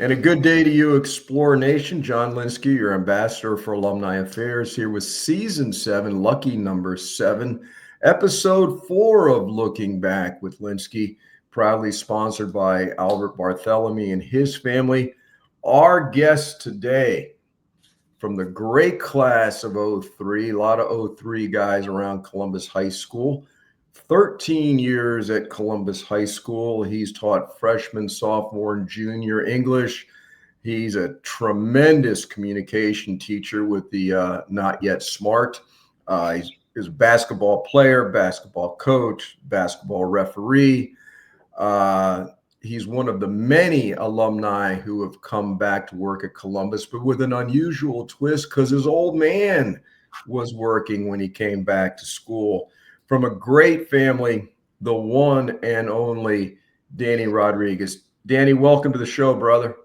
And a good day to you, Explore Nation. John Lynskey, your ambassador for alumni affairs, here with season 7, lucky number 7, episode 4 of Looking Back with Lynskey, proudly sponsored by Albert Bartholomew and his family. Our guest today from the great class of '03, a lot of '03 guys around Columbus High School. 13 years at Columbus High School. He's taught freshman, sophomore, and junior English. He's a tremendous communication teacher with the Not Yet Smart. He's a basketball player, basketball coach, basketball referee. He's one of the many alumni who have come back to work at Columbus, but with an unusual twist because his old man was working when he came back to school. From a great family, the one and only Danny Rodriguez. Danny, welcome to the show, brother.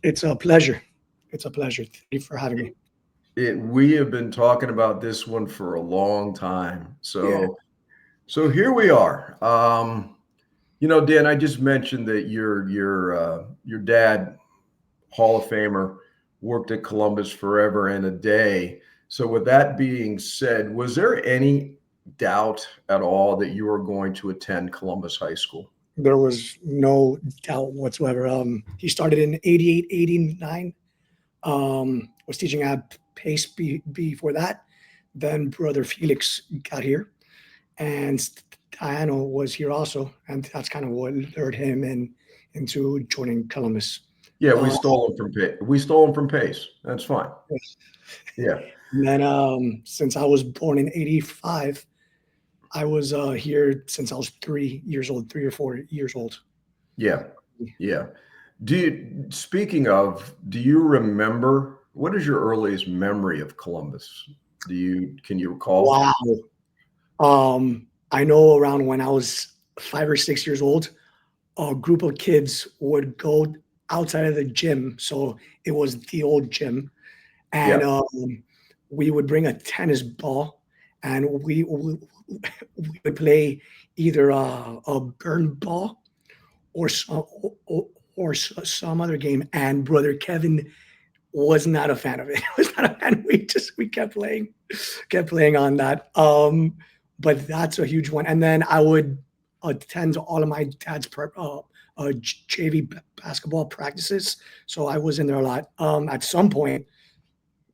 It's a pleasure. It's a pleasure. Thank you for having me. We have been talking about this one for a long time. Yeah. So here we are. Dan, I just mentioned that your dad, Hall of Famer, worked at Columbus forever and a day. So with that being said, was there any doubt at all that you were going to attend Columbus High School? There was no doubt whatsoever. He started in 88, 89. Was teaching at Pace before that. Then brother Felix got here, and Diano was here also, and that's kind of what lured him into joining Columbus. Yeah, we stole him from Pace. We stole him from Pace. That's fine. Yeah. And then since I was born in 85, I was here since I was 3 years old, 3 or 4 years old. Yeah. Yeah. Speaking of, do you remember, what is your earliest memory of Columbus? Can you recall? Wow. I know around when I was 5 or 6 years old, a group of kids would go outside of the gym. So it was the old gym. And we would bring a tennis ball, and we would play either a burn ball or some other game. And brother Kevin was not a fan of it. Was not a fan. We kept playing on that. But that's a huge one. And then I would attend all of my dad's JV basketball practices. So I was in there a lot. At some point,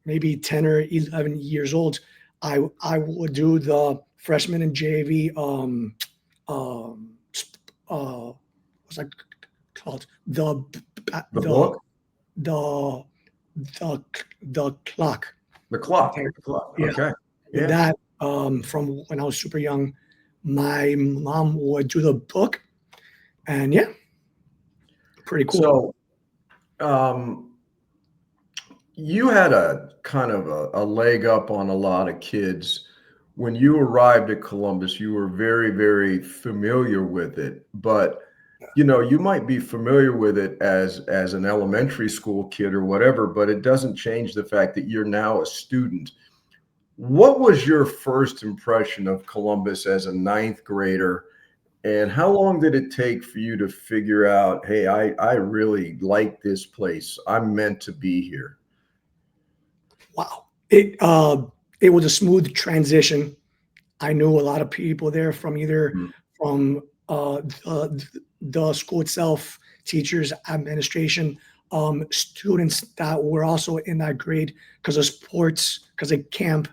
maybe 10 or 11 years old, I would do the freshman and JV. What's that called? The book? The clock. The clock. The clock. Yeah. Okay. Yeah. That from when I was super young, my mom would do the book, and yeah, pretty cool. So, you had a kind of a leg up on a lot of kids. When you arrived at Columbus, you were very, very familiar with it, but you might be familiar with it as an elementary school kid or whatever, but it doesn't change the fact that you're now a student. What was your first impression of Columbus as a 9th grader? And how long did it take for you to figure out, hey, I really like this place. I'm meant to be here? Wow. It was a smooth transition. I knew a lot of people there from either from the school itself, teachers, administration, students that were also in that grade because of sports, because of camp.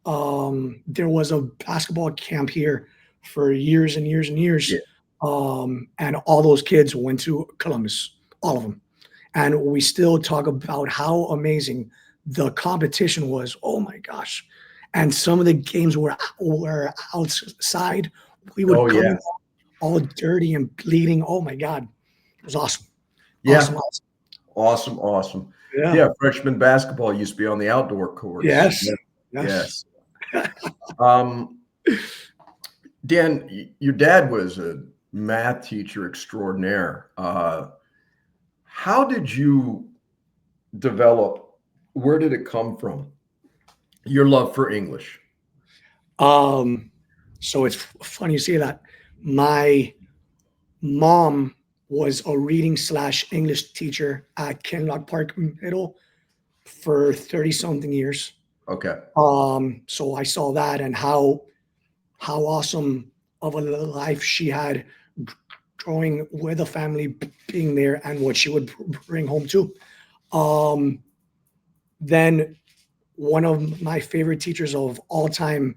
There was a basketball camp here for years and years and years. Yeah. And all those kids went to Columbus, all of them. And we still talk about how amazing the competition was. Oh my gosh. And some of the games were outside. We would come all dirty and bleeding. Oh my God. It was awesome. Yeah. Awesome. Yeah. Freshman basketball used to be on the outdoor courts. Yes. Dan, your dad was a math teacher extraordinaire. How did you develop? Where did it come from? Your love for English? So it's funny you say that. My mom was a reading / English teacher at Kinloch Park Middle for 30 something years. Okay. So I saw that and how awesome of a life she had growing with a family, being there, and what she would bring home too. Then one of my favorite teachers of all time,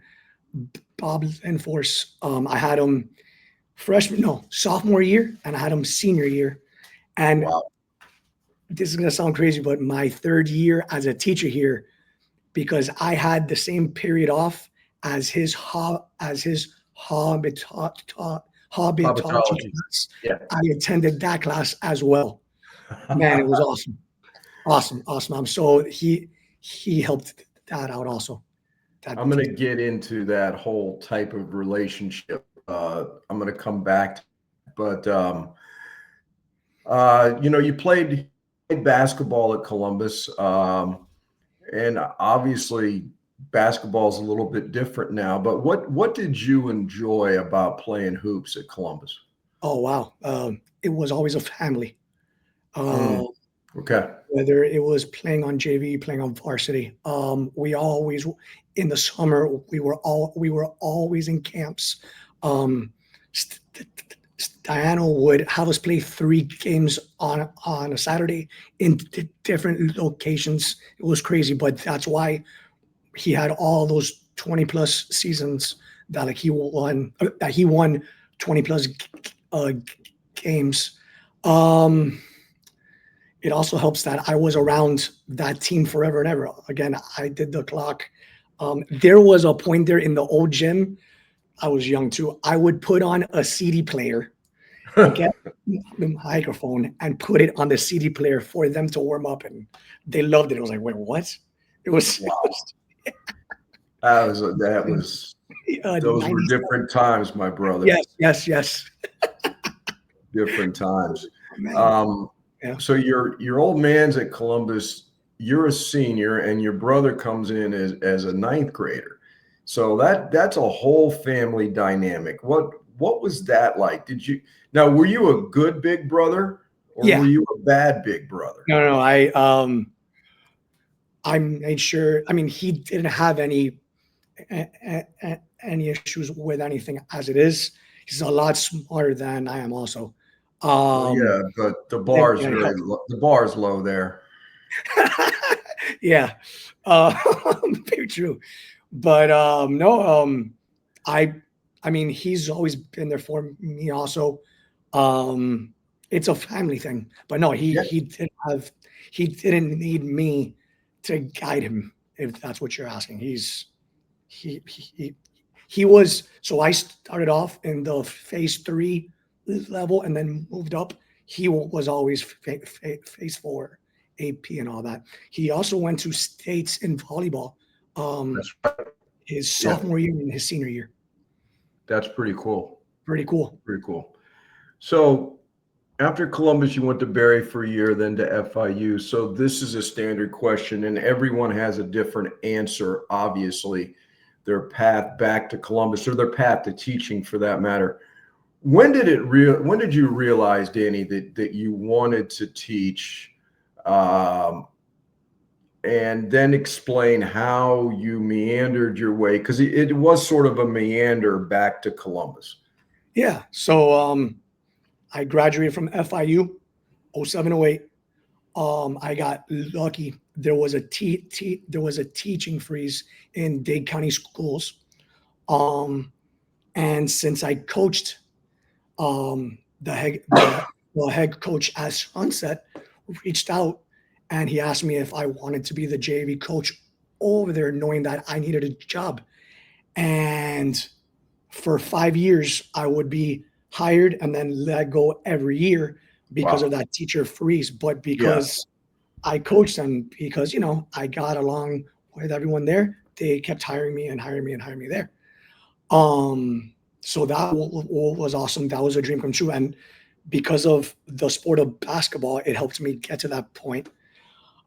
Bob Enforce. I had him sophomore year, and I had him senior year. And Wow. this is gonna sound crazy, but my third year as a teacher here, because I had the same period off as his habitology Habitology. class. Yeah. I attended that class as well. Man, it was awesome. Awesome, awesome. So he helped that out also. That I'm going to get into that whole type of relationship. I'm going to come back, but you played basketball at Columbus, and obviously basketball is a little bit different now. But what did you enjoy about playing hoops at Columbus? Oh wow, it was always a family. Mm, okay. Whether it was playing on JV, playing on varsity, we always in the summer we were always in camps. Um, Diana would have us play 3 games on a Saturday in different locations. It was crazy, but that's why he had all those 20 plus seasons that he won 20 plus uh, games. It also helps that I was around that team forever and ever. Again, I did the clock. There was a point there in the old gym. I was young too. I would put on a CD player, get the microphone, and put it on the CD player for them to warm up, and they loved it. I was like, wait, what? It was, Wow. That was those were 90s. different times, my brother. Yes. Different times. Man. Yeah. So your old man's at Columbus, you're a senior, and your brother comes in as a ninth grader. So that's a whole family dynamic. What was that like? Were you a good big brother, or Yeah. were you a bad big brother? No. I made sure. I mean, he didn't have any issues with anything as it is. He's a lot smarter than I am also. Well, yeah, but the bar is low there. Yeah, very true. But no, I I mean, he's always been there for me also. Um, it's a family thing. But no, Yeah. he didn't need me to guide him, if that's what you're asking. He he he was, so I started off in the phase 3 level and then moved up. He was always phase 4 AP and all that. He also went to states in volleyball That's right. his Yeah, sophomore year and his senior year. that's pretty cool. Pretty cool. Pretty cool. So after Columbus, you went to Barry for a year, then to FIU. So this is a standard question, and everyone has a different answer, obviously, their path back to Columbus or their path to teaching for that matter. When did you realize, Danny, that you wanted to teach? And then explain how you meandered your way, because it was sort of a meander back to Columbus. Yeah. So I graduated from FIU 0708. I got lucky. There was a teaching freeze in Dade County schools. And since I coached the head coach at Sunset reached out and he asked me if I wanted to be the JV coach over there, knowing that I needed a job. And for 5 years, I would be hired and then let go every year because of that teacher freeze. But because I coached them, because, I got along with everyone there, they kept hiring me and hiring me and hiring me there. So that was awesome. That was a dream come true. And because of the sport of basketball, it helped me get to that point.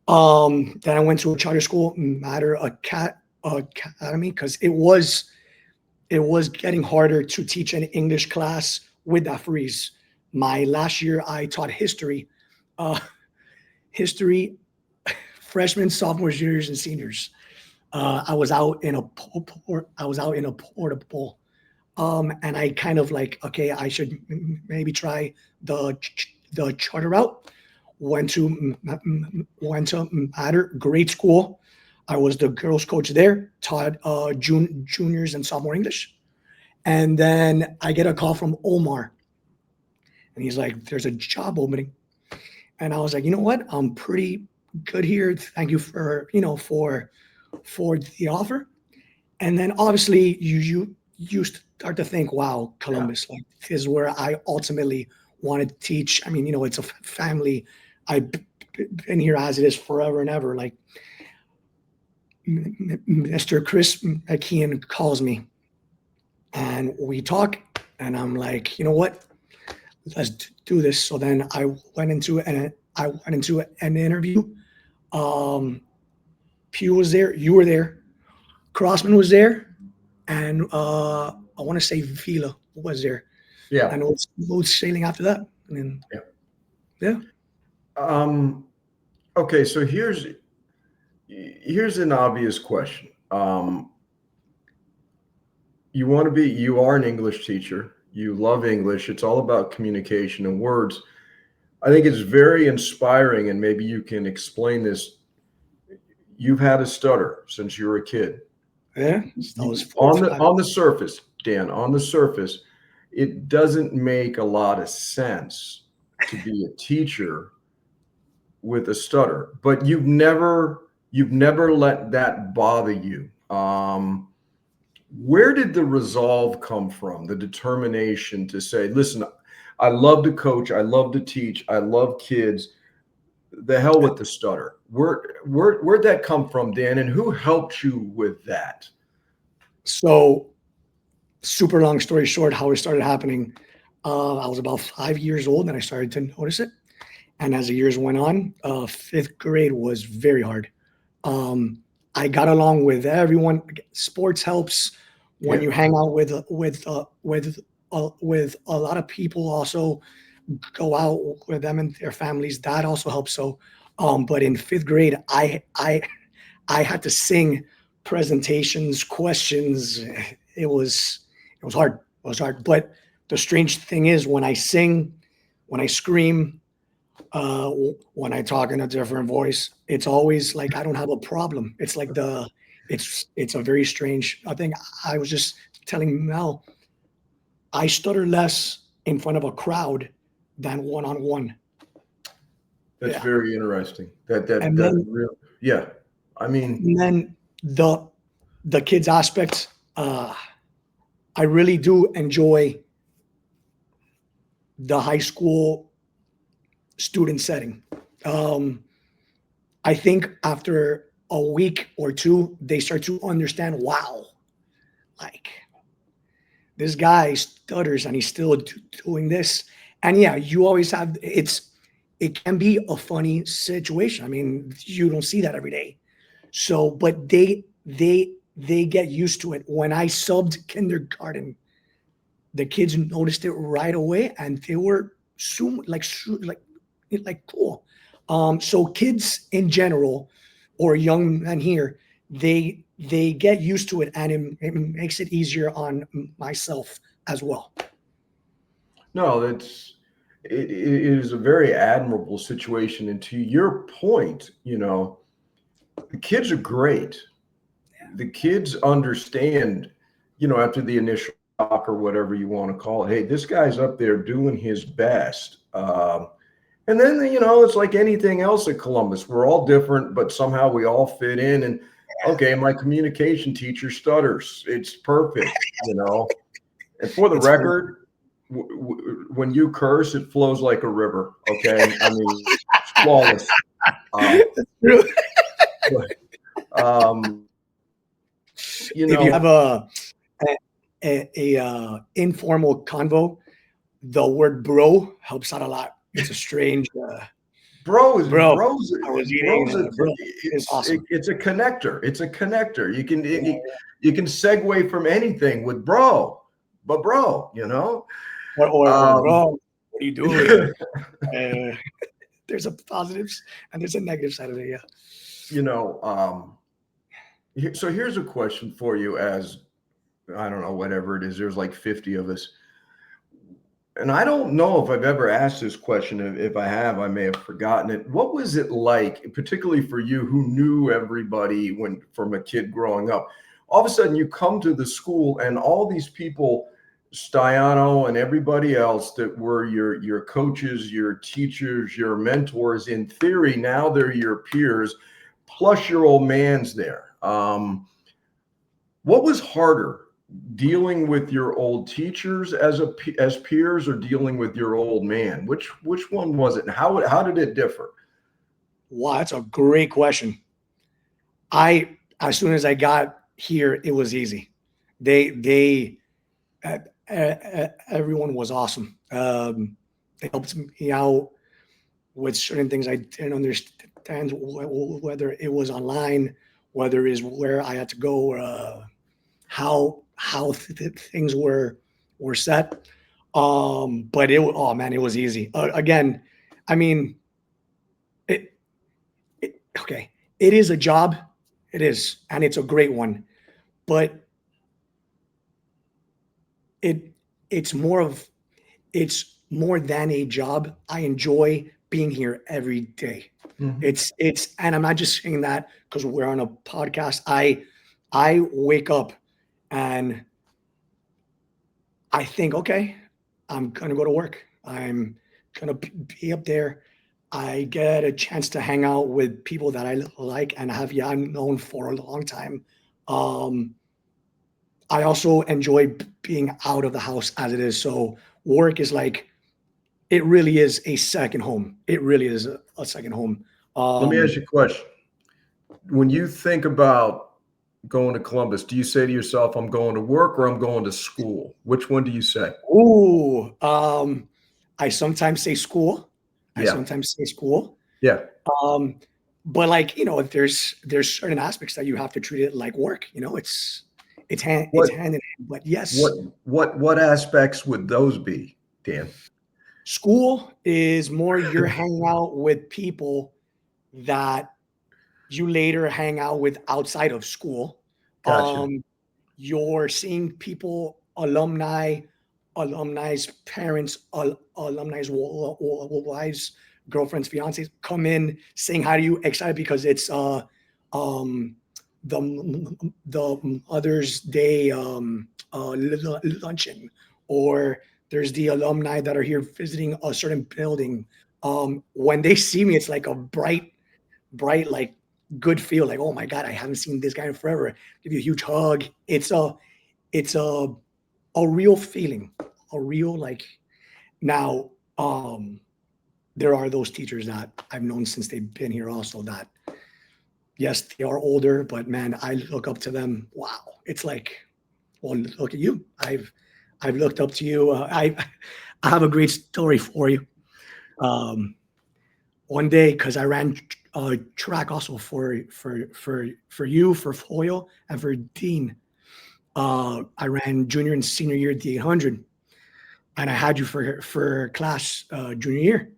Then I went to a charter school, Matter Academy, because it was getting harder to teach an English class with that freeze. My last year, I taught history, uh, history, freshmen, sophomores, juniors, and seniors. I was out in a portable, and I kind of like, okay, I should maybe try the charter route. Went to Matter, great school. I was the girls' coach there, taught juniors and sophomore English. And then I get a call from Omar, and he's like, "There's a job opening." And I was like, "You know what? I'm pretty good here. Thank you for for the offer." And then obviously you start to think, "Wow, Yeah. Columbus, like this is where I ultimately want to teach." I mean, it's a family. I've been here as it is forever and ever. Like Mr. Chris McKeon calls me and we talk, and I'm like, "You know what? Let's do this." So then I went into an interview. Um, Pew was there, you were there, Crossman was there, and I want to say Vila was there. Yeah. And it was sailing after that. And then, yeah. Okay, so here's an obvious question. You are an English teacher. You love English. It's all about communication and words. I think it's very inspiring, and maybe you can explain this. You've had a stutter since you were a kid. Yeah. So I was 4 or 5. On the surface, Dan, on the surface, it doesn't make a lot of sense to be a teacher with a stutter, but you've never let that bother you. Where did the resolve come from? The determination to say, "Listen, I love to coach, I love to teach, I love kids. The hell with the stutter." Where'd that come from, Dan? And who helped you with that? So, super long story short, how it started happening. I was about 5 years old and I started to notice it. And as the years went on, 5th grade was very hard. I got along with everyone. Sports helps when Yeah. you hang out with a lot of people. Also, go out with them and their families. That also helps. So, but in 5th grade, I had to sing presentations, questions. It was hard. It was hard. But the strange thing is, when I sing, when I scream, when I talk in a different voice, it's always like I don't have a problem. It's like it's a very strange. I think I was just telling Mel, I stutter less in front of a crowd than one-on-one. That's Yeah. very interesting. And then Yeah. I mean, and then the kids aspect, I really do enjoy the high school student setting. I think after a week or two, they start to understand, wow, like this guy stutters and he's still doing this. And yeah, you always have it can be a funny situation. I mean, you don't see that every day. So, but they get used to it. When I subbed kindergarten, the kids noticed it right away, and they were soon like cool. So kids in general, or young men here, they get used to it, and it makes it easier on myself as well. no, it is a very admirable situation. And to your point, the kids are great. The kids understand, after the initial shock or whatever you want to call it, hey, this guy's up there doing his best. And then, it's like anything else at Columbus. We're all different, but somehow we all fit in. And okay, my communication teacher stutters. It's perfect, And for the It's funny. record, when you curse, it flows like a river. Okay, I mean, it's flawless. True. Um, If you have a informal convo, the word bro helps out a lot. It's a strange bro. I was eating bro. It's awesome. It's a connector. It's a connector. You can segue from anything with bro, but bro, Or Um, bro, what are you doing? There's a positives and there's a negative side of it. Yeah. You know, so here's a question for you as, I don't know, whatever it is, there's like 50 of us. And I don't know if I've ever asked this question. If I have, I may have forgotten it. What was it like, particularly for you who knew everybody when from a kid growing up? All of a sudden you come to the school and all these people, Stiano and everybody else that were your coaches, your teachers, your mentors, in theory, now they're your peers, plus your old man's there. What was harder, dealing with your old teachers as peers, or dealing with your old man? Which one was it, and how did it differ? Wow, that's a great question. As soon as I got here, it was easy. They everyone was awesome. They helped me out with certain things I didn't understand, whether it was online, whether it is where I had to go, how things were set. But oh man, it was easy. Again, I mean, okay, it is a job, it is, and it's a great one, but it's more than a job. I enjoy being here every day. Mm-hmm. And I'm not just saying that because we're on a podcast. I wake up and I think, okay, I'm gonna go to work. I'm gonna be up there. I get a chance to hang out with people that I like and have known for a long time. I also enjoy being out of the house as it is. So work is like, it really is a second home. It really is a second home. Let me ask you a question. When you think about going to Columbus, do you say to yourself, I'm going to work or I'm going to school? Which one do you say? Ooh, I sometimes say school. I Yeah. sometimes say school. Yeah. But like, there's certain aspects that you have to treat it like work. It's hand in hand. But yes. What aspects would those be, Dan? School is more you're hanging out with people that you later hang out with outside of school. Gotcha. You're seeing people, alumni's parents, alumni's wives, girlfriends, fiancés come in saying hi to you, excited because it's the Mother's Day luncheon, or there's the alumni that are here visiting a certain building. When they see me, it's like a bright, like good feel, like, oh my God, I haven't seen this guy in forever. Give you a huge hug. It's a real feeling, a real, like, now, there are those teachers that I've known since they've been here also that, yes, they are older, but man, I look up to them. Wow. It's like, well, look at you. I've looked up to you. I have a great story for you. One day, because I ran track also for you, for Foyle, and for Dean. I ran junior and senior year at the 800, and I had you for class junior year.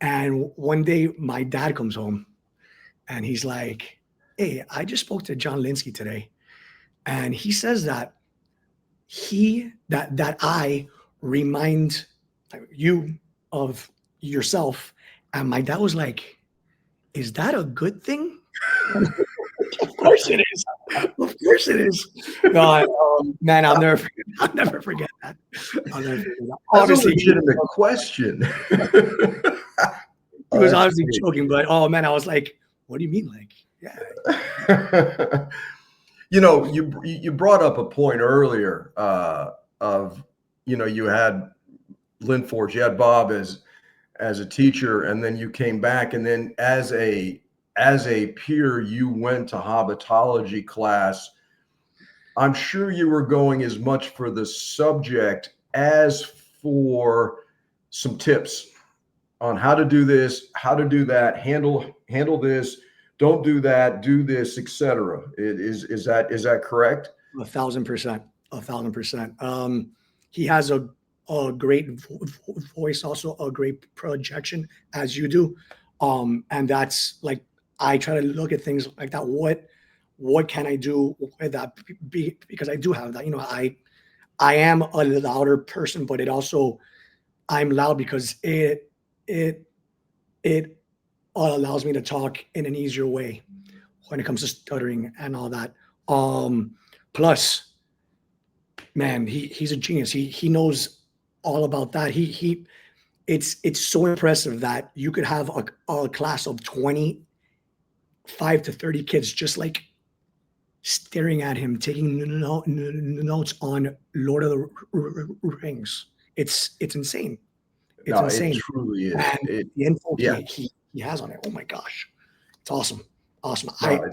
And one day, my dad comes home, and he's like, "Hey, I just spoke to John Lynskey today, and he says that I remind you of yourself." And my dad was like, "Is that a good thing?" Of course it is. Of course it is. No, man, I'll never forget that. I'll never forget that. Obviously, that's a legitimate question. He was obviously joking, but oh man, I was like, "What do you mean?" Like, yeah. You brought up a point earlier of, you had Lynn Forge, you had Bob as a teacher, and then you came back, and then as a peer, you went to habitology class. I'm sure you were going as much for the subject as for some tips on how to do this, how to do that, handle this, don't do that, do this, etc. Is that correct? 1,000%. 1,000%. He has a a great voice, also a great projection as you do. And that's like, I try to look at things like that. What can I do with that? Because I do have that. I am a louder person, but it also, I'm loud because it it allows me to talk in an easier way when it comes to stuttering and all that. Plus, man, he's a genius. He knows all about that. It's so impressive that you could have a class of 25 to 30 kids just like staring at him, taking notes on Lord of the Rings. It's insane. It's No, it insane. truly is. And the info Yeah. he has on it. Oh my gosh. It's awesome. Awesome. No,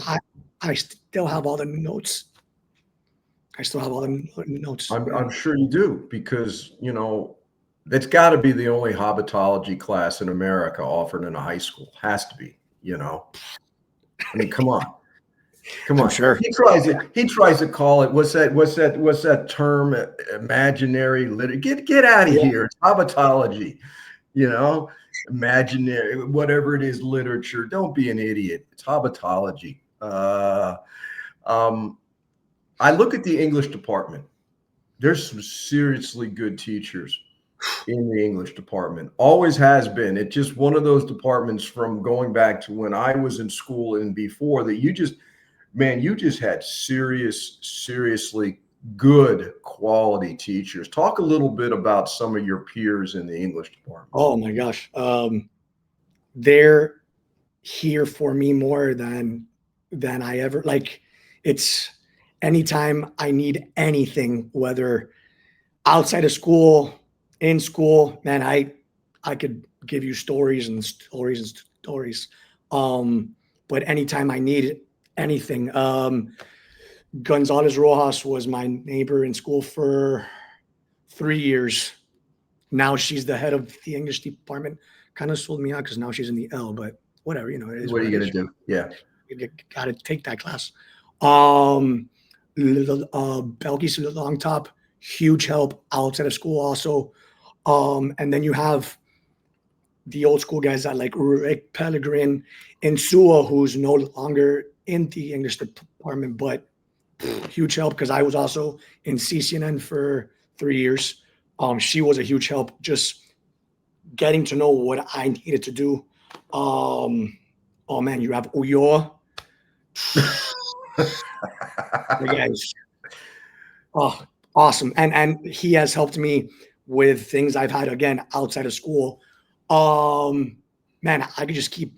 I still have all the notes. I still have all the notes. I'm sure you do, because, that's got to be the only habitology class in America offered in a high school. Has to be, I mean, come on. Come I'm on. sure. He tries to call it, what's that term? Imaginary get out of here. It's habitology, imaginary, whatever it is, literature. Don't be an idiot. It's habitology. I look at the English department. There's some seriously good teachers in the English department. Always has been. It's just one of those departments from going back to when I was in school and before that you just had seriously good quality teachers. Talk a little bit about some of your peers in the English department. Oh my gosh. They're here for me more than I ever like. It's anytime I need anything, whether outside of school, in school, man, I could give you stories and stories and stories. But anytime I need anything, Gonzalez Rojas was my neighbor in school for 3 years. Now she's the head of the English department. Kind of sold me out because now she's in the L, but whatever, it is What are you going to do? Yeah. You got to take that class. Belkis Longtop, huge help outside of school also. And then you have the old school guys that like Rick Pellegrin and Sua, who's no longer in the English department, but huge help because I was also in CCNN for 3 years. She was a huge help just getting to know what I needed to do. Oh man, you have Uyo. The guys. Oh, awesome. And he has helped me with things I've had again outside of school. Man, I could just keep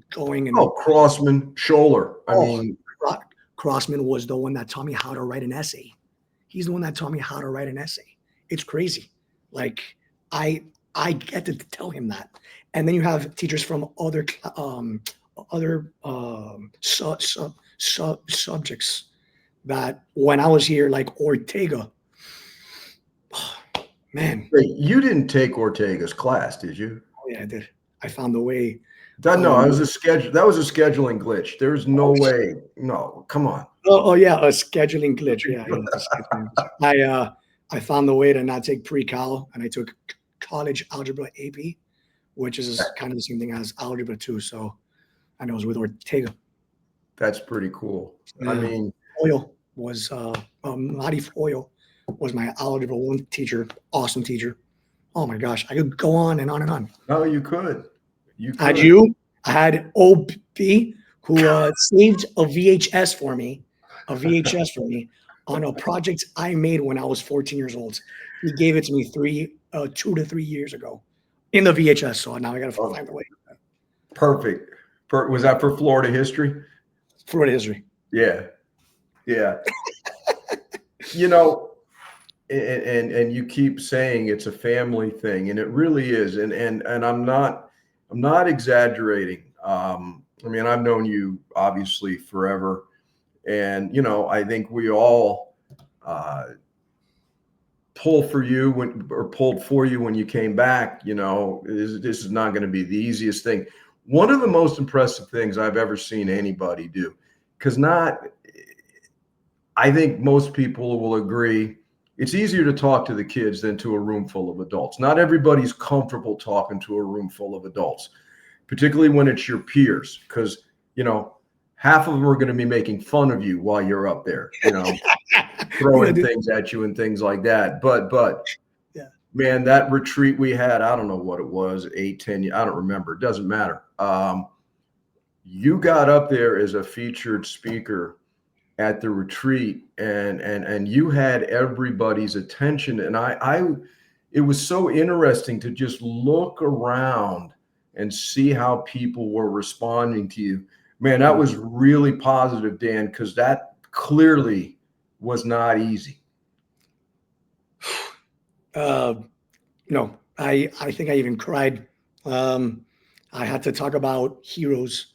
going. And Crossman, Scholler. I mean, Crossman was the one that taught me how to write an essay. He's the one that taught me how to write an essay. It's crazy. Like I get to tell him that. And then you have teachers from other subjects that when I was here, like Ortega, man. Wait, you didn't take Ortega's class, did you? Oh yeah, I did. I found the way. No, that was a scheduling glitch. There's no way. No, come on. Oh yeah, a scheduling glitch. Yeah. I found the way to not take pre-cal, and I took college algebra AP, which is kind of the same thing as algebra 2. So I know it was with Ortega. That's pretty cool. I mean, Foyle was Marty Foyle was my algebra 1 teacher. Awesome teacher. Oh my gosh, I could go on and on and on. No, you could. I had OB who saved a VHS for me on a project I made when I was 14 years old. He gave it to me 2 to 3 years ago in the VHS. So now I got to find a way. Perfect. Was that for Florida history? Florida history. Yeah. And you keep saying it's a family thing, and it really is. And I'm not exaggerating. I mean, I've known you obviously forever, and I think we all pulled for you when you came back. This is not going to be the easiest thing. One of the most impressive things I've ever seen anybody do, because I think most people will agree, it's easier to talk to the kids than to a room full of adults. Not everybody's comfortable talking to a room full of adults, particularly when it's your peers, because, half of them are going to be making fun of you while you're up there, throwing things at you and things like that. But yeah, man, that retreat we had, I don't know what it was, 8, 10, I don't remember. It doesn't matter. You got up there as a featured speaker at the retreat, and you had everybody's attention. And it was so interesting to just look around and see how people were responding to you. Man, that was really positive, Dan, because that clearly was not easy. No, I think I even cried. I had to talk about heroes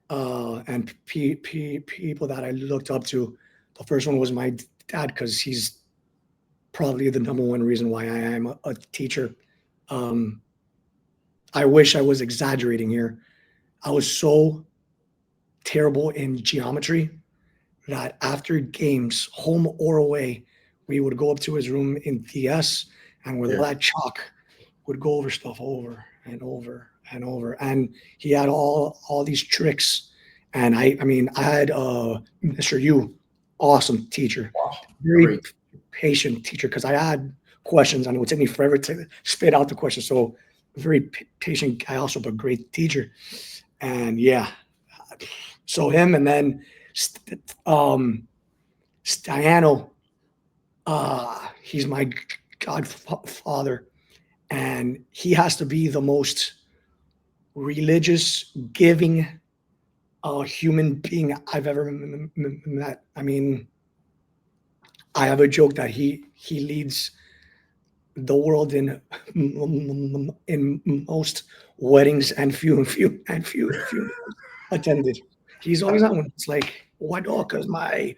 and people that I looked up to. The first one was my dad, because he's probably the number one reason why I am a teacher. I wish I was exaggerating here. I was so terrible in geometry that after games, home or away, we would go up to his room in TS, and with all that chalk, would go over stuff over and over and over. And he had all these tricks. And I had Mr. Yu, awesome teacher, very patient teacher, because I had questions and it would take me forever to spit out the questions. So very patient guy, also, but great teacher. And yeah, so him, and then Stiano, he's my godfather, and he has to be the most religious, giving human being I've ever met. I mean, I have a joke that he leads the world in most weddings and few attended. He's always that one. It's like, why not? Because my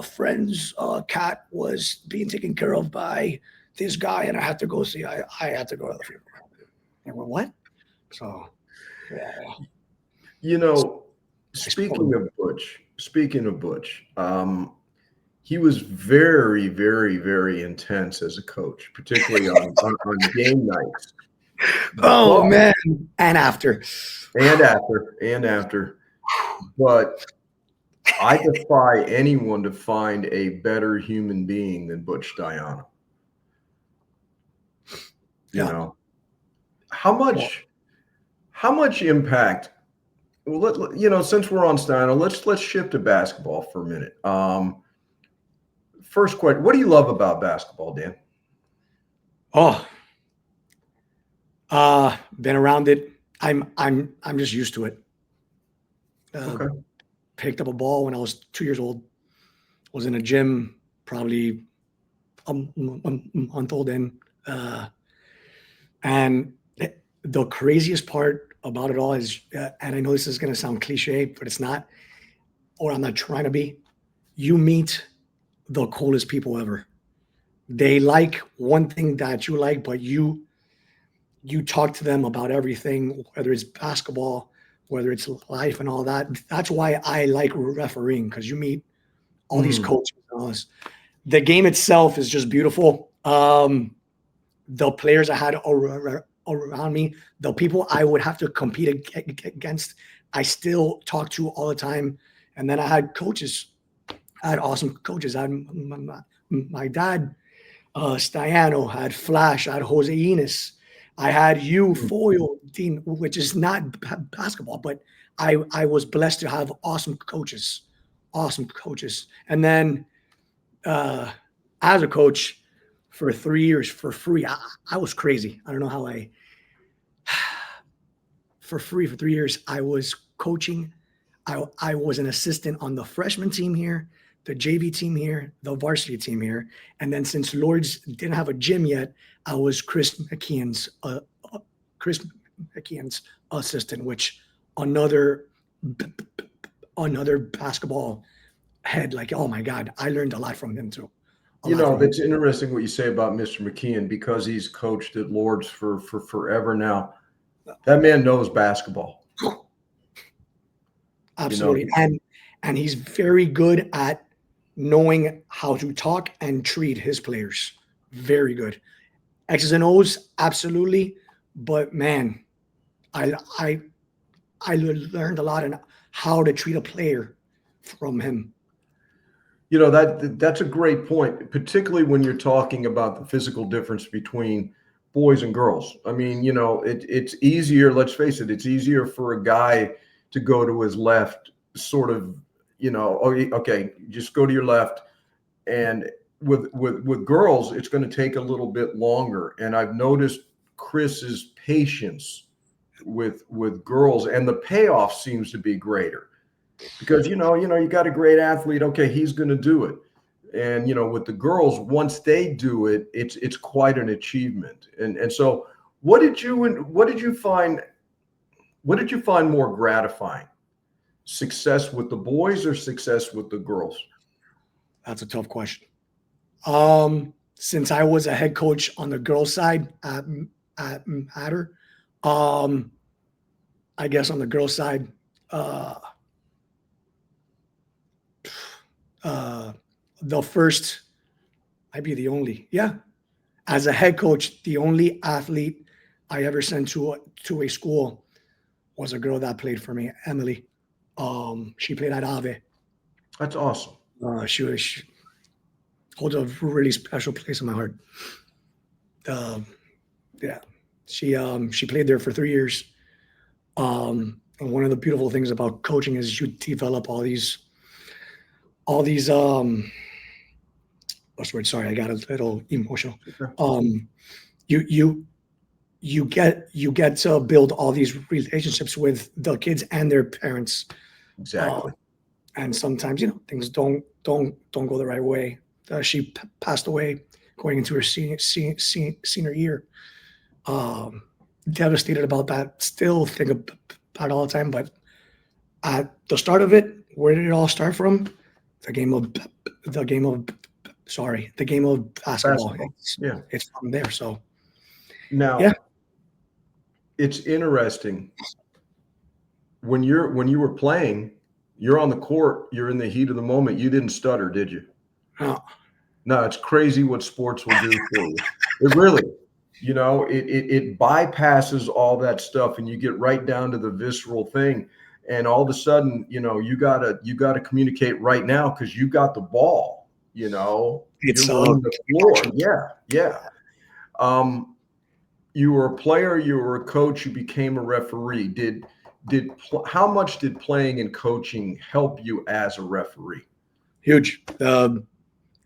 friend's cat was being taken care of by this guy, and I had to go see. I had to go to the funeral. And we're what? So, yeah. Speaking of Butch, he was very, very, very intense as a coach, particularly on game nights. Oh, man. And after. But I defy anyone to find a better human being than Butch Diana. How much impact? Well, since we're on Steino, let's shift to basketball for a minute. First question: what do you love about basketball, Dan? Been around it. I'm just used to it. Okay. Picked up a ball when I was 2 years old. Was in a gym probably a month old in. And the craziest part about it all is, and I know this is going to sound cliche, but it's not, or I'm not trying to be, you meet the coolest people ever. They like one thing that you like, but you talk to them about everything, whether it's basketball, whether it's life and all that. That's why I like refereeing, because you meet all these coaches and all this. The game itself is just beautiful. The players I had around me, the people I would have to compete against, I still talk to all the time. And then I had coaches. I had awesome coaches. I had my dad, Stiano, had Flash, I had Jose Enos. I had you, Foyle, Dean, which is not basketball, but I was blessed to have awesome coaches. And then as a coach for 3 years for free, I was crazy. I don't know how for free for 3 years, I was coaching. I was an assistant on the freshman team here, the JV team here, the varsity team here. And then since Lords didn't have a gym yet, I was Chris McKeon's assistant, which another basketball head. Like, oh my God, I learned a lot from him too. That's interesting what you say about Mr. McKeon, because he's coached at Lords for forever now. That man knows basketball. Absolutely. And he's very good at knowing how to talk and treat his players. Very good. X's and O's, absolutely. But man, I I I learned a lot on how to treat a player from him. You know, that's a great point, particularly when you're talking about the physical difference between boys and girls. I mean, you know, it's easier, let's face it, it's easier for a guy to go to his left, sort of, you know, oh, okay, just go to your left. And with girls, it's going to take a little bit longer. And I've noticed Chris's patience with girls, and the payoff seems to be greater because you got a great athlete. Okay, he's going to do it. And with the girls, once they do it, it's quite an achievement. And so, what did you find more gratifying? Success with the boys or success with the girls? That's a tough question. Since I was a head coach on the girls' side at Matter, I guess on the girls' side, the first, I'd be the only, yeah. As a head coach, the only athlete I ever sent to a school was a girl that played for me, Emily. She played at Ave. That's awesome. She holds a really special place in my heart. Yeah, she played there for 3 years. And one of the beautiful things about coaching is you develop all these what's the word? Sorry, I got a little emotional. You get to build all these relationships with the kids and their parents. Exactly. And sometimes things don't go the right way. She passed away going into her senior year. Devastated about that. Still think about it all the time. But at the start of it, where did it all start from? The game of basketball. It's from there. So now, yeah. It's interesting when you were playing. You're on the court. You're in the heat of the moment. You didn't stutter, did you? No, it's crazy what sports will do for you. It really, it bypasses all that stuff, and you get right down to the visceral thing. And all of a sudden, you gotta communicate right now because you got the ball. You're running the floor. Yeah. You were a player. You were a coach. You became a referee. How much did playing and coaching help you as a referee? Huge.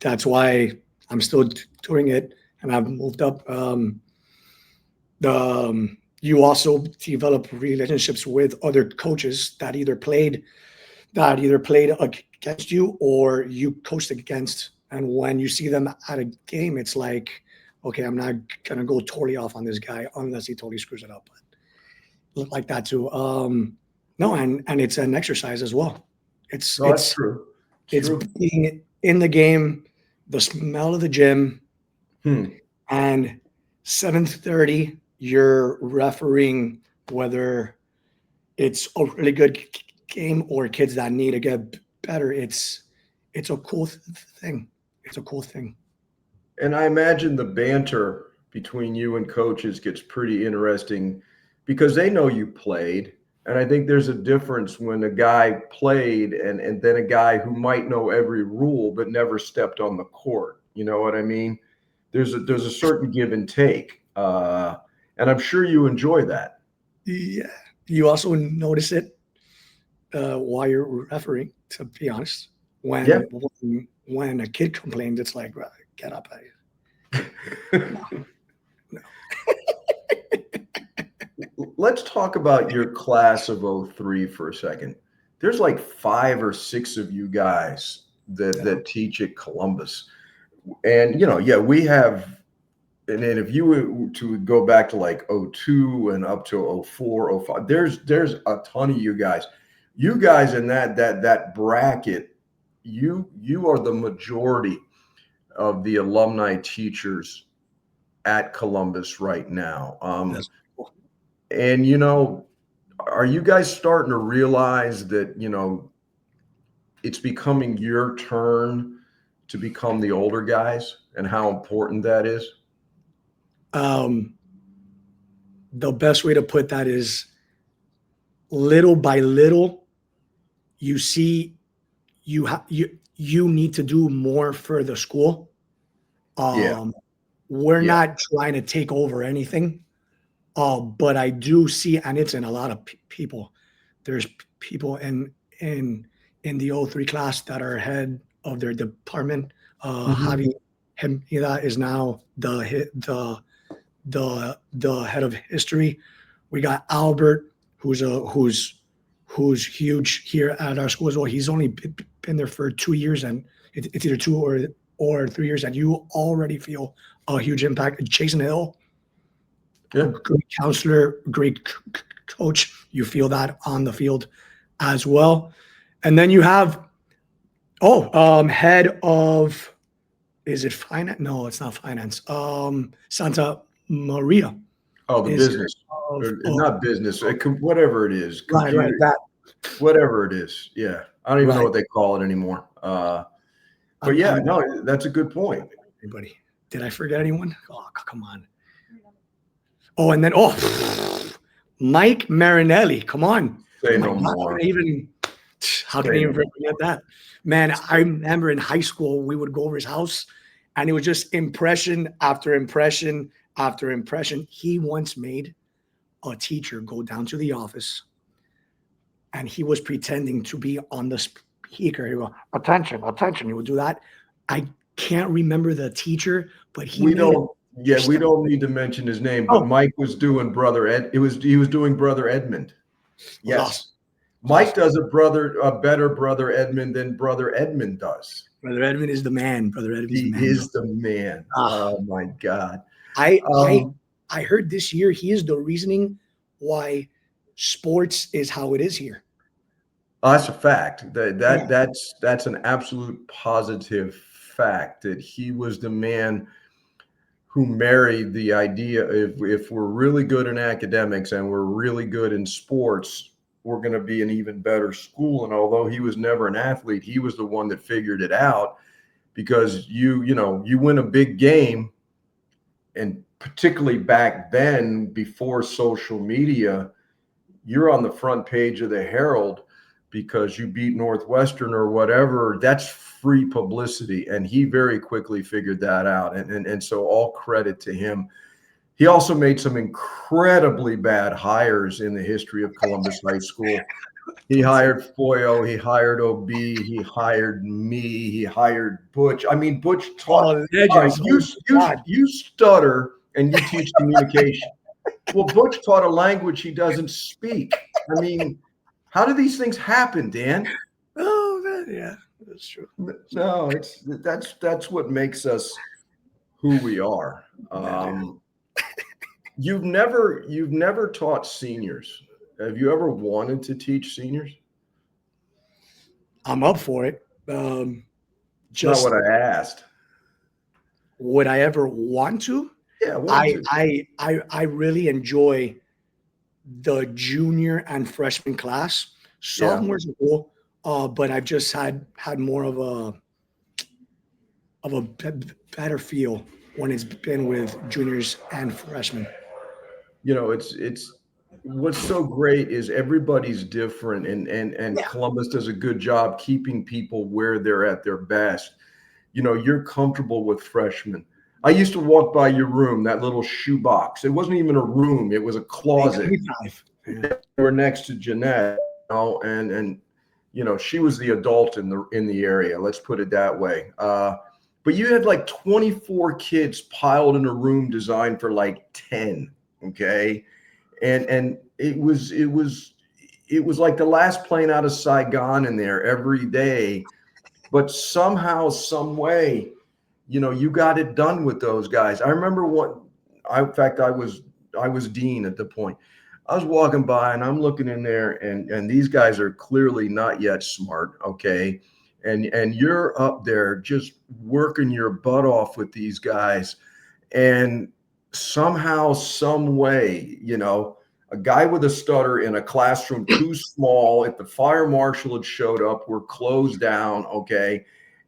That's why I'm still doing it, and I've moved up. You also develop relationships with other coaches that either played against you or you coached against. And when you see them at a game, it's like, okay, I'm not gonna go totally off on this guy unless he totally screws it up. But like that too. No, and it's an exercise as well. That's true. It's being in the game, the smell of the gym, and 7:30 you're refereeing, whether it's a really good game or kids that need to get better. It's a cool thing. It's a cool thing. And I imagine the banter between you and coaches gets pretty interesting because they know you played. And I think there's a difference when a guy played and then a guy who might know every rule but never stepped on the court. You know what I mean? There's a certain give and take. And I'm sure you enjoy that. Yeah. You also notice it while you're refereeing, to be honest. When a kid complains, it's like, get up. No. Let's talk about your class of 03 for a second. There's like 5 or 6 of you guys that teach at Columbus. And, we have, and then if you were to go back to like 02 and up to 04, 05, there's a ton of you guys. You guys in that bracket, you are the majority of the alumni teachers at Columbus right now. And, are you guys starting to realize that, it's becoming your turn to become the older guys and how important that is? The best way to put that is little by little, you see you need to do more for the school. Yeah. We're Yeah. not trying to take over anything, but I do see, and it's in a lot of people. There's people in the '03 class that are head of their department. Mhm. Javi Hemida is now the head of history. We got Albert, who's huge here at our school as well. He's only been there for 2 years, and it's either 2 or 3 years, and you already feel a huge impact. Jason Hill, Yeah. great counselor, great coach. You feel that on the field as well. And then you have head of, is it finance? No, it's not finance. Santa Maria Oh, the is business, of, or not business, whatever it is, right, computer, that whatever it is. Yeah. I don't even know right. what they call it anymore. But yeah, I'm no, that's a good point. anybody. Did I forget anyone? Oh, come on. Oh, and then Mike Marinelli. Come on. Say Oh my no God. more. How can I Say even no more. forget that? Man, I remember in high school, we would go over his house and it was just impression after impression after impression. He once made a teacher go down to the office and he was pretending to be on the speaker. He would go, attention, attention. He would do that. I can't remember the teacher, but he We made it. don't, yeah, we don't need to mention his name, but Oh, Mike was doing Brother Ed. He was doing Brother Edmund. it was awesome. Yes. Mike does a better Brother Edmund than Brother Edmund does. Brother Edmund is the man. Brother Edmund is the He man. is the man. Ah, Oh my God. I Um, heard this year he is the reasoning why sports is how it is here. that's a fact. Yeah. That's an absolute positive fact that he was the man who married the idea, if we're really good in academics and we're really good in sports, we're going to be an even better school. And although he was never an athlete, he was the one that figured it out, because you win a big game, and particularly back then before social media, you're on the front page of the Herald because you beat Northwestern or whatever. That's free publicity. And he very quickly figured that out. And so all credit to him. He also made some incredibly bad hires in the history of Columbus High School. He hired Foyo, he hired OB, he hired me, he hired Butch. I mean, Butch taught, Oh, all right, legends. Oh, God. you stutter and you teach communication. Well, Butch taught a language he doesn't speak. I mean, how do these things happen, Dan? Oh, man. Yeah, that's true. No, that's what makes us who we are. You've never taught seniors. Have you ever wanted to teach seniors? I'm up for it. Not Just what I asked. would I ever want to? Yeah, want to. I really enjoy the junior and freshman class. Yeah. Sophomores are cool, but I've just had more of a better feel when it's been with juniors and freshmen. It's what's so great is everybody's different, and Yeah. Columbus does a good job keeping people where they're at their best. You're comfortable with freshmen. I used to walk by your room, that little shoebox. It wasn't even a room, it was a closet. Yeah. We were next to Jeanette, and she was the adult in the area. Let's put it that way. But you had like 24 kids piled in a room designed for like 10. Okay, and it was like the last plane out of Saigon in there every day. But somehow, some way, you got it done with those guys. I remember in fact, I was dean at the point. I was walking by and I'm looking in there, and these guys are clearly not yet smart. Okay. And you're up there just working your butt off with these guys. And somehow, some way, a guy with a stutter in a classroom too small, if the fire marshal had showed up, we're closed down. Okay.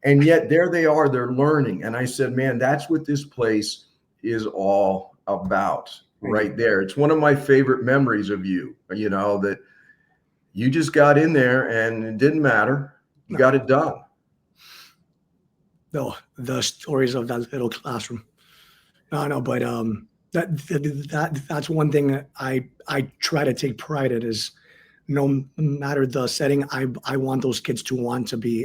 And yet there they are, they're learning. And I said, man, that's what this place is all about right there. It's one of my favorite memories of you, that you just got in there and it didn't matter. You got it done. No, the stories of that little classroom. No, but that's one thing that I try to take pride in is no matter the setting, I want those kids to want to be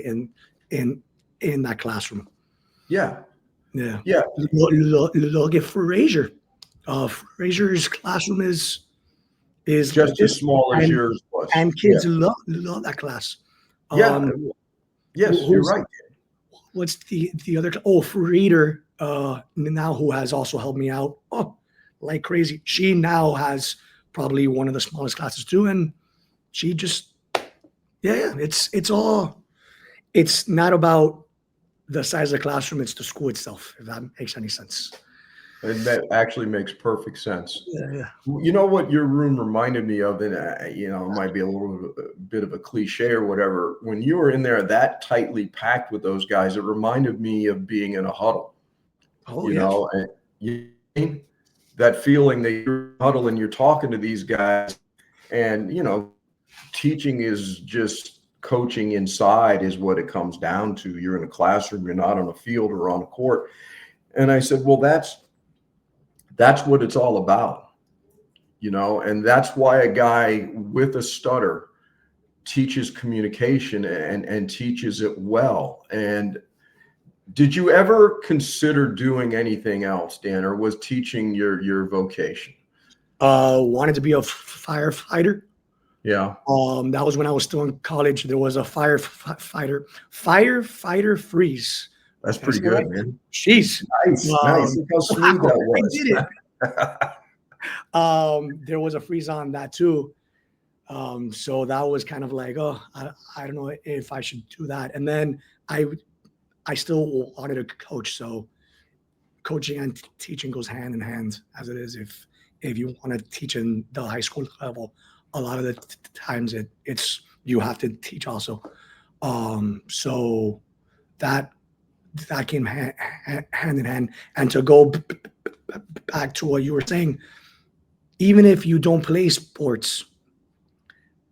in that classroom. Yeah. Yeah. Yeah. Look at Fraser. Fraser's classroom is Just as small as yours was. and kids love that class. Yeah. Yes, you're right. What's the other? Oh, Reader, now who has also helped me out. Oh, like crazy. She now has probably one of the smallest classes too, and she just, yeah. It's not about the size of the classroom; it's the school itself. If that makes any sense. That actually makes perfect sense. Yeah. You know what your room reminded me of, and it might be a little bit of a cliche or whatever. When you were in there that tightly packed with those guys, it reminded me of being in a huddle. Oh, And that feeling that you're huddle and you're talking to these guys, and teaching is just coaching inside is what it comes down to. You're in a classroom, you're not on a field or on a court. And I said, well, that's what it's all about, and that's why a guy with a stutter teaches communication and teaches it well. And did you ever consider doing anything else, Dan, or was teaching your vocation? Wanted to be a firefighter. Yeah. That was when I was still in college. There was a firefighter freeze. That's pretty good, man. Jeez. Nice. Look how smooth that was. I did it. There was a freeze on that too. So that was kind of like, oh, I don't know if I should do that. And then I still wanted to coach. So coaching and teaching goes hand in hand, as it is. If you want to teach in the high school level, a lot of the times it's you have to teach also. So that came hand in hand. And to go back to what you were saying, even if you don't play sports,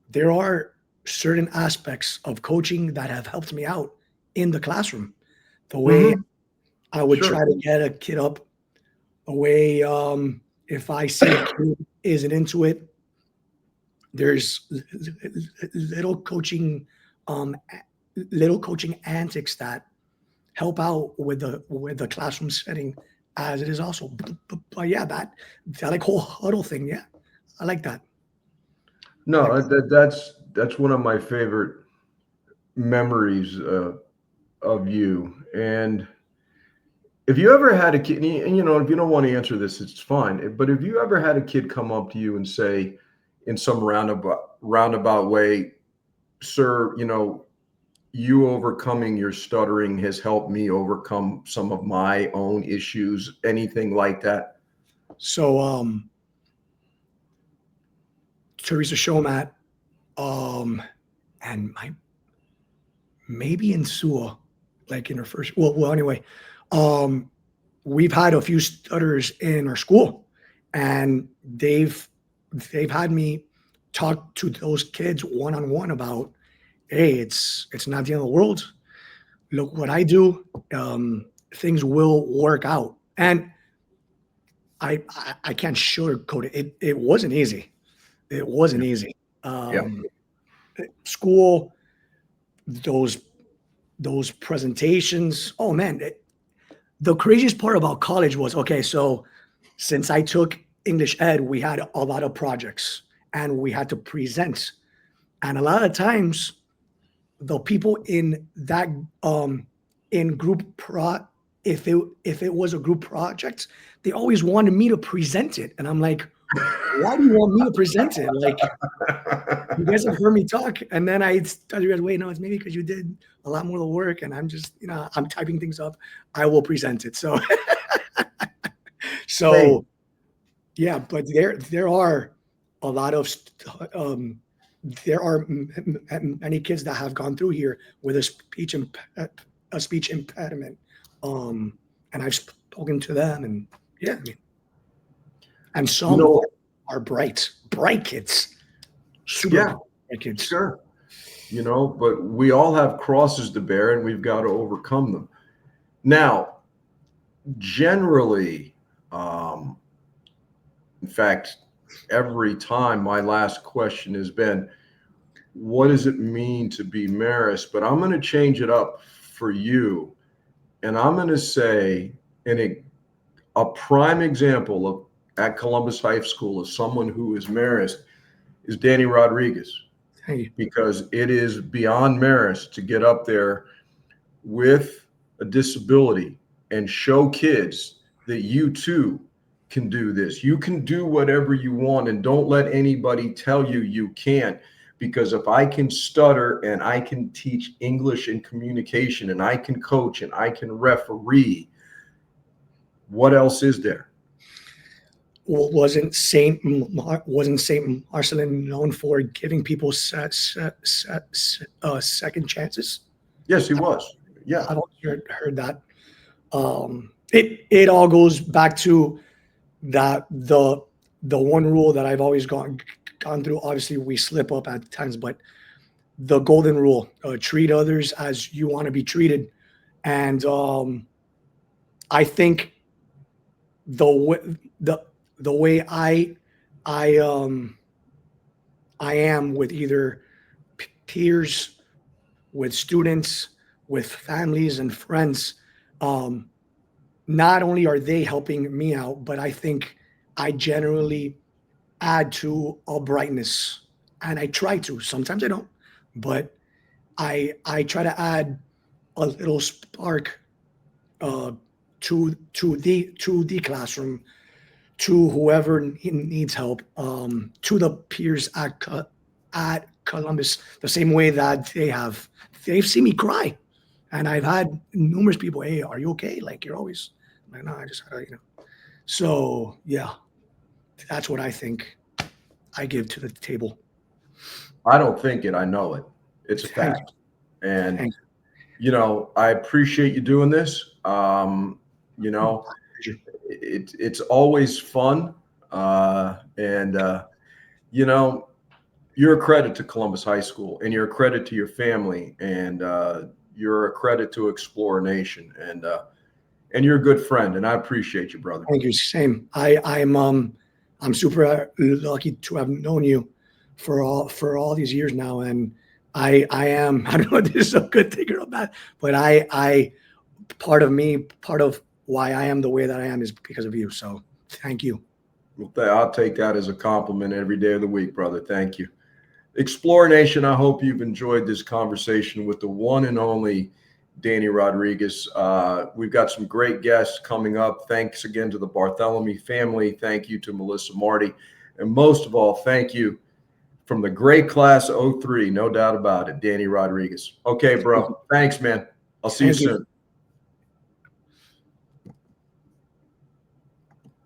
there are certain aspects of coaching that have helped me out in the classroom. The way I would try to get a kid up, the way if I see a kid isn't into it, there's little coaching antics that help out with the classroom setting as it is also. But yeah, that like whole huddle thing, yeah, I like that. No, that's one of my favorite memories of you. And if you ever had a kid, and if you don't want to answer this, it's fine. But if you ever had a kid come up to you and say, in some roundabout way, sir, you overcoming your stuttering has helped me overcome some of my own issues, anything like that? So Teresa Showmat, and maybe in Sua, like in her first, well anyway, we've had a few stutters in our school, and they've had me talk to those kids one-on-one about, hey, it's not the end of the world. Look what I do. Things will work out. And I can't sugarcoat it. It wasn't easy. It wasn't easy. School, those presentations. Oh man, the craziest part about college was, okay, so since I took English Ed, we had a lot of projects and we had to present. And a lot of times, the people in that in group if it was a group project, they always wanted me to present it, and I'm like, why do you want me to present it? Like, you guys have heard me talk, and then I tell you guys, wait, no, it's maybe because you did a lot more of the work, and I'm just, I'm typing things up. I will present it. So, yeah, but there are a lot of there are many kids that have gone through here with a speech a speech impediment. And I've spoken to them, and yeah, I mean, and You some know, are bright kids, super yeah, bright kids. sure. But we all have crosses to bear and we've got to overcome them. Now, generally, in fact, every time my last question has been, what does it mean to be Marist? But I'm going to change it up for you. And I'm going to say, a prime example of at Columbus High School of someone who is Marist is Danny Rodriguez, Hey, because it is beyond Marist to get up there with a disability and show kids that you too can do this. You can do whatever you want, and don't let anybody tell you you can't. Because if I can stutter and I can teach English and communication and I can coach and I can referee, what else is there? wasn't Saint Marcelin known for giving people second chances? Yes, he was. Yeah. I've always heard that. It all goes back to that the one rule that I've always gone through. Obviously, we slip up at times, but the golden rule: treat others as you want to be treated. And I think the way I am with either peers, with students, with families and friends, not only are they helping me out, but I think I generally add to a brightness, and I try to. Sometimes I don't, but I try to add a little spark uh, to the classroom, to whoever needs help, to the peers at Columbus, the same way that they've seen me cry, and I've had numerous people, hey, are you okay? Like, you're always like, no, I just had to. So yeah, that's what I think I give to the table. I don't think it, I know it. It's a Thank fact. And, Thank I appreciate you doing this. you. It's always fun. You know, you're a credit to Columbus High School, and you're a credit to your family, and you're a credit to Explore Nation, and you're a good friend, and I appreciate you, brother. Thank you. Same. I'm super lucky to have known you for all these years now, and I am. I don't know if this is a good thing or a bad, but I part of why I am the way that I am is because of you. So thank you. Well, I'll take that as a compliment every day of the week, brother. Thank you. Explore Nation, I hope you've enjoyed this conversation with the one and only Danny Rodriguez. We've got some great guests coming up. Thanks again to the Bartholomew family. Thank you to Melissa Marty. And most of all, thank you from the great class of 03, no doubt about it, Danny Rodriguez. Okay, bro. Thanks, man. I'll see you Thank you. soon.